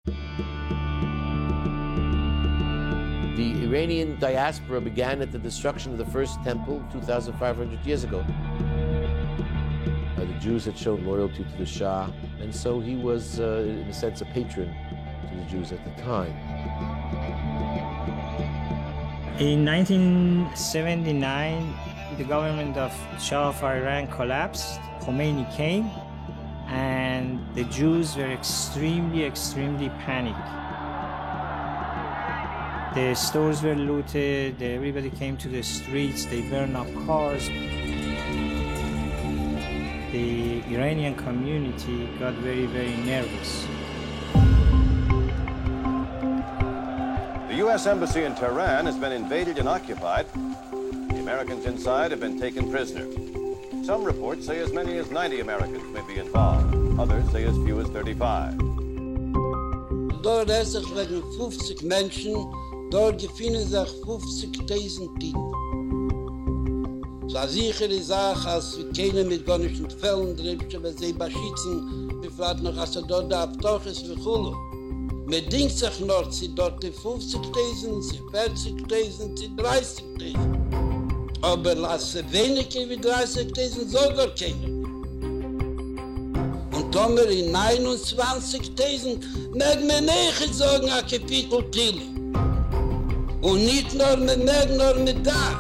The Iranian diaspora began at the destruction of the first temple 2,500 years ago. The Jews had shown loyalty to the Shah, and so he was, in a sense, a patron to the Jews at the time. In 1979, the government of Shah of Iran collapsed. Khomeini came, and the Jews were extremely panicked. The stores were looted, everybody came to the streets, they burned up cars. The Iranian community got very nervous. The U.S. Embassy in Tehran has been invaded and occupied. The Americans inside have been taken prisoner. Some reports say as many as 90 Americans may be involved. Others say as few as 35. Dort sich wegen 50 Menschen, dort befinden sich 50.000 Kinder. Es war sichere Sache, als wir keine mit gonnischen Fällen drüben, weil sie beschützen, wir warten noch, als dort der Abtauch ist für Chulu. Man denkt sich noch, sie dort die 50.000, sie 40.000, sie 30.000. Aber lasse weniger wie 30.000 sogar keine. Und dann wir in 29.000, mag man nicht sagen, ein Kapitel Kilo. Und nicht nur mit mehr, nur mit da.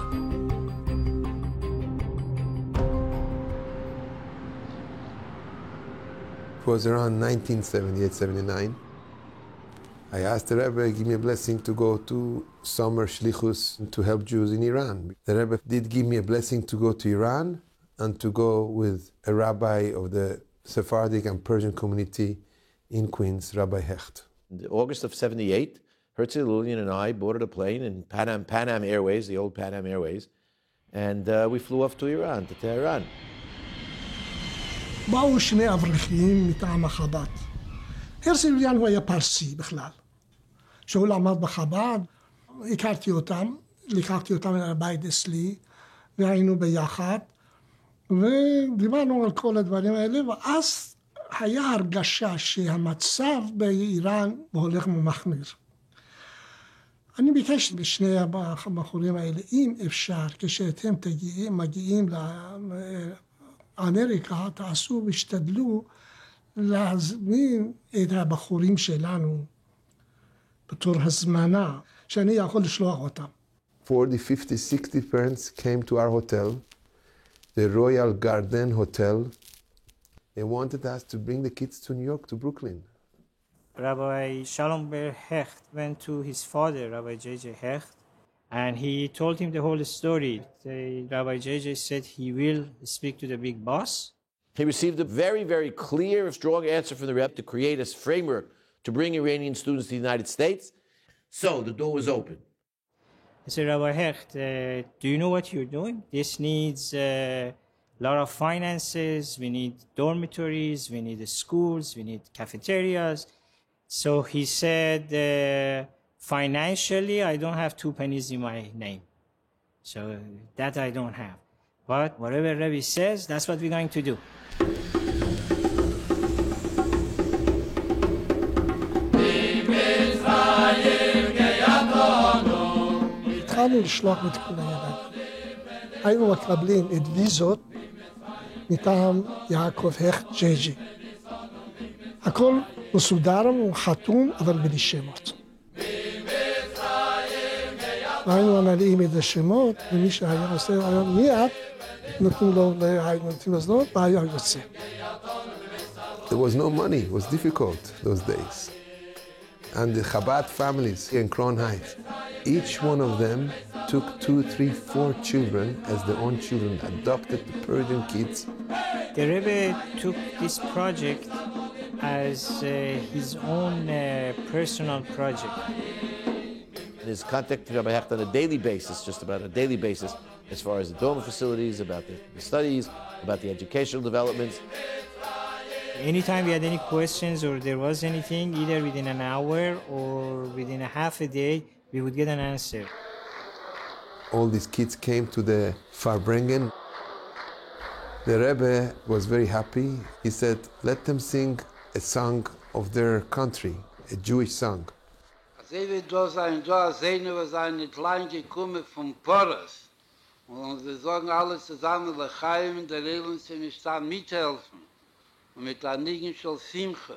It was around 1978-79. I asked the Rebbe, give me a blessing to go to summer shlichus to help Jews in Iran. The Rebbe did give me a blessing to go to Iran and to go with a rabbi of the Sephardic and Persian community in Queens, Rabbi Hecht. In August of '78, Herzl Lulian and I boarded a plane in Pan Am Airways, the old Pan Am Airways, and we flew off to Iran, to Tehran. באו שני אברכים מטעם החב"ד. הרצל לוליאן הוא היה פרסי בכלל. שהוא למד בחב"ד, הכרתי אותם, לקחתי אותם לבית אצלי, והיינו ביחד, ודיברנו על כל הדברים האלה, ואז היה הרגשה שהמצב באיראן הולך ומחמיר. אני ביקש בשני הבחורים האלה, אם אפשר, כשאתם מגיעים לאמריקה, תעשו ושתדלו להזמין את הבחורים שלנו בתור הזמנה, שאני יכול לשלוח אותם. 40, 50, 60 parents came to our hotel, the Royal Garden Hotel. They wanted us to bring the kids to New York, to Brooklyn. Rabbi Shalom Ber Hecht went to his father, Rabbi J.J. Hecht, and he told him the whole story. Rabbi J.J. said he will speak to the big boss. He received a very clear, strong answer from the Rebbe to create a framework to bring Iranian students to the United States. So the door was open. I said, Rabbi Hecht, do you know what you're doing? This needs a lot of finances. We need dormitories, we need schools, we need cafeterias. So he said, financially, I don't have 2 pennies in my name. So that I don't have. But whatever Rebbe says, that's what we're going to do. התחלנו לשלוח את כל הילדים. היינו מקבלים את ויזות מטעם יעקב הכט ג'י. הכל מסודר וחתום, אבל בלי שמות. היינו ממלאים את השמות, ומי שהיה עושה היום מיד, נתנו לו לזנות, והיה יוצא. There was no money, it was difficult those days. And the Chabad families in Crown Heights, each one of them took 2, 3, 4 children as their own children, adopted the Persian kids. The Rebbe took this project as his own personal project. His contact with Rabbi Hecht on a daily basis, just about a daily basis, as far as the dorm facilities, about the studies, about the educational developments. Anytime we had any questions or there was anything, either within an hour or within a half a day, we would get an answer. All these kids came to the Farbrengen. The Rebbe was very happy. He said, let them sing a song of their country, a Jewish song. Sie wird da sein, da sehen wir seine klein gekommen vom Poros. Und sie sagen alles zusammen, Lechaim, der Leben, sie nicht da mithelfen. Und mit der Nigen schon Simcha.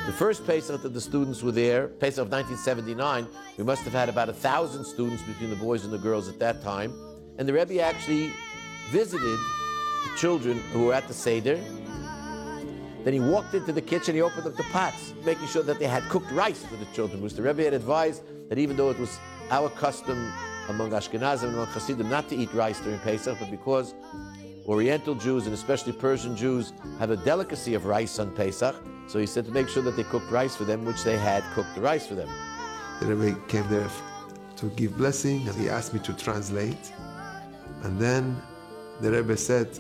The first Pesach that the students were there, Pesach of 1979, we must have had about 1,000 students between the boys and the girls at that time. And the Rebbe actually visited the children who were at the Seder. Then he walked into the kitchen, he opened up the pots, making sure that they had cooked rice for the children, because the Rebbe had advised that even though it was our custom among Ashkenazim and among Hasidim not to eat rice during Pesach, but because Oriental Jews and especially Persian Jews have a delicacy of rice on Pesach, so he said to make sure that they cooked rice for them, which they had cooked the rice for them. The Rebbe came there to give blessing, and he asked me to translate. And then the Rebbe said,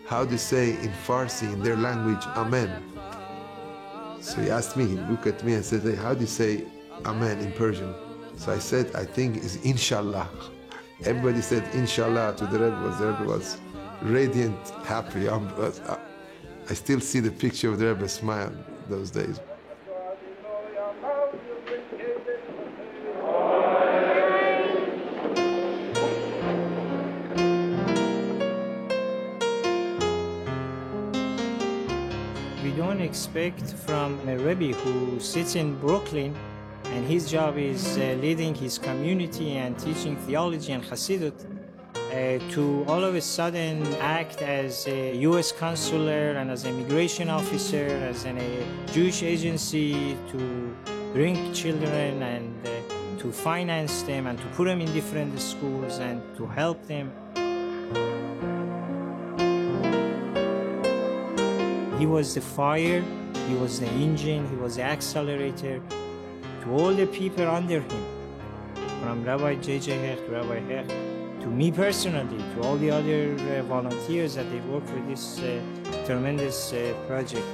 how do you say in Farsi, in their language, Amen? So he asked me, he looked at me and said, hey, how do you say Amen in Persian? So I said, I think it's Inshallah. Everybody said Inshallah to the Rebbe. The Rebbe was radiant, happy. I still see the picture of the Rebbe smile those days. We don't expect from a Rebbe who sits in Brooklyn and his job is leading his community and teaching theology and Hasidut to all of a sudden act as a U.S. consular and as an immigration officer, as a Jewish agency to bring children and to finance them and to put them in different schools and to help them. He was the fire, he was the engine, he was the accelerator to all the people under him, from Rabbi J.J. Hecht to Rabbi Hecht, to me personally, to all the other volunteers that they work for this tremendous project.